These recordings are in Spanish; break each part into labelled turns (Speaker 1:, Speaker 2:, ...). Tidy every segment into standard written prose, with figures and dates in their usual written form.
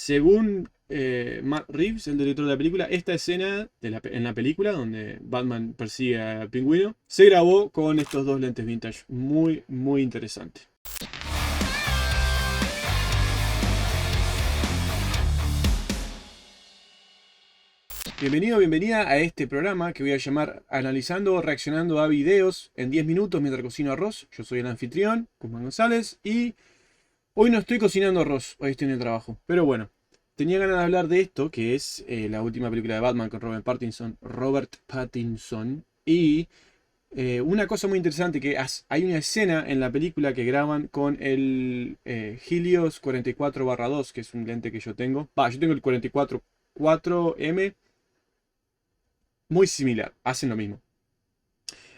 Speaker 1: Según Matt Reeves, el director de la película, esta escena en la película donde Batman persigue al pingüino se grabó con estos dos lentes vintage. Muy, muy interesante. Bienvenido, bienvenida a este programa que voy a llamar Analizando o Reaccionando a Videos en 10 minutos mientras cocino arroz. Yo soy el anfitrión, Guzmán González, y hoy no estoy cocinando arroz, hoy estoy en el trabajo. Pero bueno, tenía ganas de hablar de esto, que es la última película de Batman con Robert Pattinson. Y una cosa muy interesante, que hay una escena en la película que graban con el Helios 44/2, que es un lente que yo tengo. Yo tengo el 44-4M, muy similar, hacen lo mismo.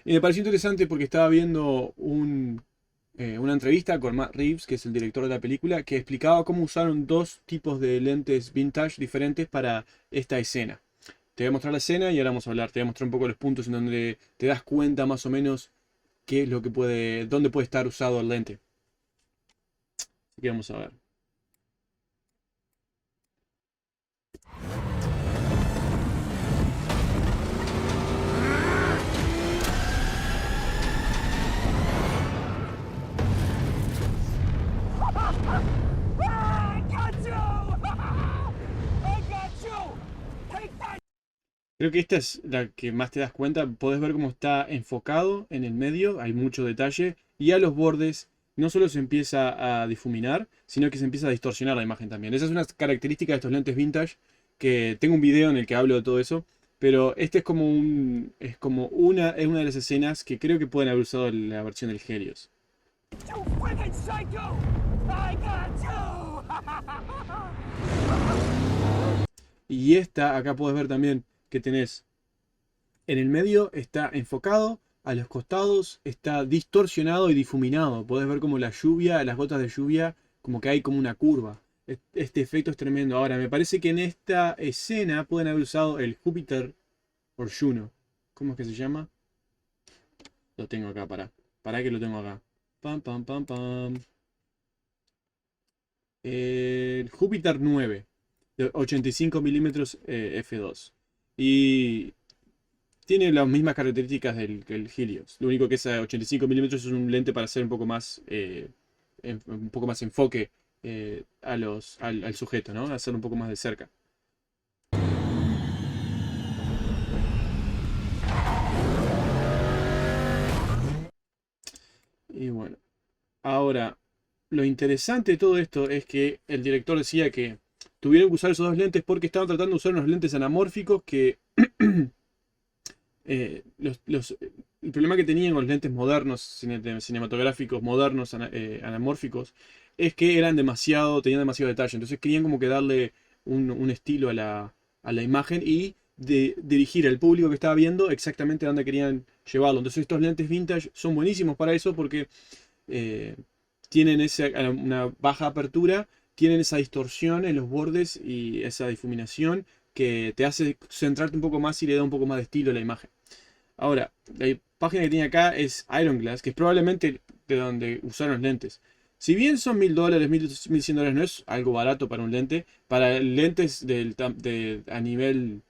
Speaker 1: Y me pareció interesante porque estaba viendo una entrevista con Matt Reeves, que es el director de la película, que explicaba cómo usaron dos tipos de lentes vintage diferentes para esta escena. Te voy a mostrar la escena y ahora vamos a hablar. Te voy a mostrar un poco los puntos en donde te das cuenta más o menos qué es lo que dónde puede estar usado el lente. Así que vamos a ver. Creo que esta es la que más te das cuenta. Podés ver cómo está enfocado en el medio, hay mucho detalle. Y a los bordes no solo se empieza a difuminar, sino que se empieza a distorsionar la imagen también. Esa es una característica de estos lentes vintage, que tengo un video en el que hablo de todo eso. Pero este es como es una de las escenas que creo que pueden haber usado en la versión del Helios. Y esta, acá puedes ver también que tenés en el medio está enfocado, a los costados está distorsionado y difuminado. Podés ver como la lluvia, las gotas de lluvia, como que hay como una curva. Este efecto es tremendo. Ahora, me parece que en esta escena pueden haber usado el Júpiter por Juno. ¿Cómo es que se llama? Lo tengo acá, para que lo tengo acá. Pam, pam, pam, pam. El Júpiter 9, de 85 milímetros f2. Y tiene las mismas características que el Helios. Lo único que es a 85 milímetros es un lente para hacer un poco más, un poco más enfoque al sujeto, ¿no? Hacerlo un poco más de cerca. Y bueno, ahora, lo interesante de todo esto es que el director decía que tuvieron que usar esos dos lentes porque estaban tratando de usar unos lentes anamórficos que eh, los, los- el problema que tenían con los lentes modernos, cinematográficos modernos, anamórficos, es que tenían demasiado detalle. Entonces querían como que darle un estilo a la imagen y dirigir al público que estaba viendo exactamente a dónde querían llevarlo. Entonces estos lentes vintage son buenísimos para eso porque eh, tienen una baja apertura, tienen esa distorsión en los bordes y esa difuminación que te hace centrarte un poco más y le da un poco más de estilo a la imagen. Ahora, la página que tiene acá es Iron Glass, que es probablemente de donde usaron los lentes. Si bien son $1000, $1100, no es algo barato para un lente, para lentes a nivel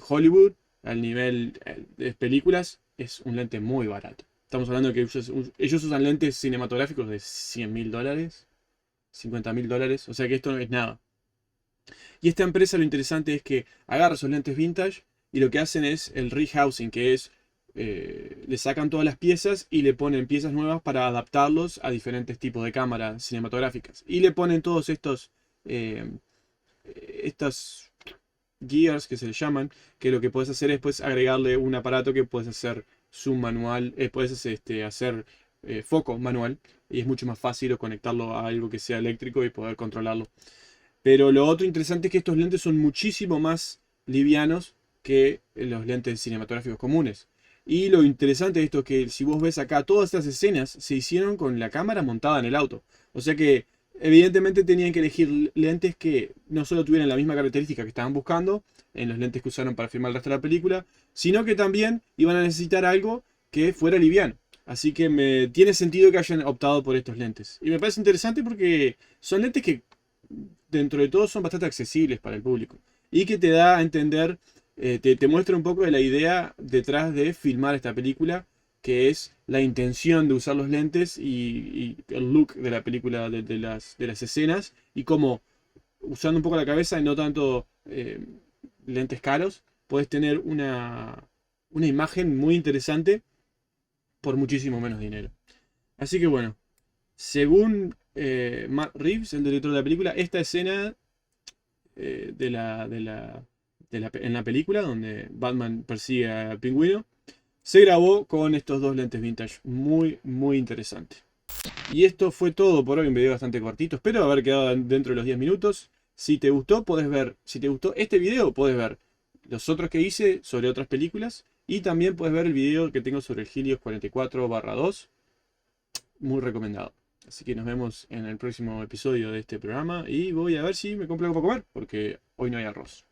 Speaker 1: Hollywood, al nivel de películas, es un lente muy barato. Estamos hablando de que ellos usan lentes cinematográficos de $100.000, $50.000, o sea que esto no es nada. Y esta empresa, lo interesante es que agarra esos lentes vintage y lo que hacen es el rehousing, que es le sacan todas las piezas y le ponen piezas nuevas para adaptarlos a diferentes tipos de cámaras cinematográficas. Y le ponen todos eh, estas gears que se le llaman, que lo que puedes hacer es pues, agregarle un aparato que puedes hacer zoom manual, puedes hacer foco manual, y es mucho más fácil conectarlo a algo que sea eléctrico y poder controlarlo. Pero lo otro interesante es que estos lentes son muchísimo más livianos que los lentes cinematográficos comunes. Y lo interesante de esto es que si vos ves acá, todas estas escenas se hicieron con la cámara montada en el auto. O sea que evidentemente tenían que elegir lentes que no solo tuvieran la misma característica que estaban buscando en los lentes que usaron para filmar el resto de la película, sino que también iban a necesitar algo que fuera liviano. Así que me tiene sentido que hayan optado por estos lentes. Y me parece interesante porque son lentes que dentro de todo son bastante accesibles para el público. Y que te da a entender, te muestra un poco de la idea detrás de filmar esta película, que es la intención de usar los lentes y el look de la película, de las escenas, y cómo usando un poco la cabeza y no tanto lentes caros, puedes tener una imagen muy interesante por muchísimo menos dinero. Así que bueno, según Matt Reeves, el director de la película, esta escena en la película donde Batman persigue al pingüino se grabó con estos dos lentes vintage. Muy, muy interesante. Y esto fue todo por hoy, un video bastante cortito. Espero haber quedado dentro de los 10 minutos. Si te gustó, si te gustó este video, puedes ver los otros que hice sobre otras películas. Y también puedes ver el video que tengo sobre el Helios 44/2. Muy recomendado. Así que nos vemos en el próximo episodio de este programa. Y voy a ver si me compro algo para comer, porque hoy no hay arroz.